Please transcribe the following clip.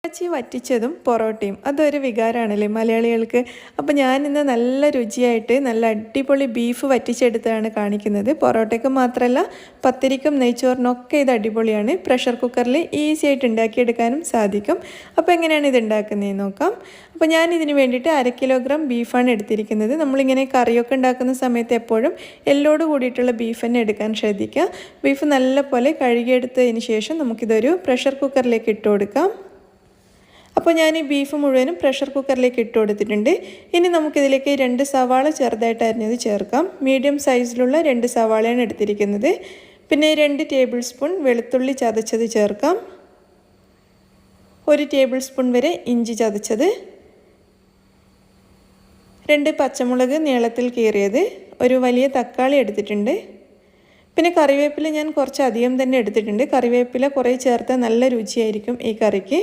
ഇറച്ചി വറ്റിച്ചതും പൊറോട്ടയും അതൊരു വികാരമാണല്ലേ മലയാളികൾക്ക്. അപ്പോൾ ഞാനിന്ന് നല്ല രുചിയായിട്ട് നല്ല അടിപൊളി ബീഫ് വറ്റിച്ചെടുത്താണ് കാണിക്കുന്നത്. പൊറോട്ടയ്ക്ക് മാത്രമല്ല പത്തിരിക്കും നെയ്ച്ചോറിനൊക്കെ ഇത് അടിപൊളിയാണ്. പ്രഷർ കുക്കറിൽ ഈസി ആയിട്ട് ഉണ്ടാക്കിയെടുക്കാനും സാധിക്കും. അപ്പോൾ എങ്ങനെയാണ് ഇത് ഉണ്ടാക്കുന്നതെന്ന് നോക്കാം. അപ്പോൾ ഞാനിതിന് വേണ്ടിയിട്ട് 1/2 കിലോഗ്രാം ബീഫാണ് എടുത്തിരിക്കുന്നത്. നമ്മളിങ്ങനെ കറിയൊക്കെ ഉണ്ടാക്കുന്ന സമയത്ത് എപ്പോഴും എല്ലോട് കൂടിയിട്ടുള്ള ബീഫ് തന്നെ എടുക്കാൻ ശ്രദ്ധിക്കുക. ബീഫ് നല്ലപോലെ കഴുകിയെടുത്തതിന് ശേഷം നമുക്കിതൊരു പ്രഷർ കുക്കറിലേക്ക് ഇട്ട് കൊടുക്കാം. അപ്പോൾ ഞാൻ ഈ ബീഫ് മുഴുവനും പ്രഷർ കുക്കറിലേക്ക് ഇട്ട് കൊടുത്തിട്ടുണ്ട്. ഇനി നമുക്കിതിലേക്ക് 2 സവാള ചെറുതായിട്ട് അരിഞ്ഞത് ചേർക്കാം. മീഡിയം സൈസിലുള്ള 2 സവാളയാണ് എടുത്തിരിക്കുന്നത്. പിന്നെ 2 ടേബിൾ സ്പൂൺ വെളുത്തുള്ളി ചതച്ചത് ചേർക്കാം. 1 ടേബിൾ സ്പൂൺ വരെ ഇഞ്ചി ചതച്ചത്, 2 പച്ചമുളക് നീളത്തിൽ കീറിയത്, ഒരു വലിയ തക്കാളി എടുത്തിട്ടുണ്ട്. പിന്നെ കറിവേപ്പില ഞാൻ കുറച്ച് അധികം തന്നെ എടുത്തിട്ടുണ്ട്. കറിവേപ്പില കുറേ ചേർത്താൽ നല്ല രുചിയായിരിക്കും ഈ കറിക്ക്.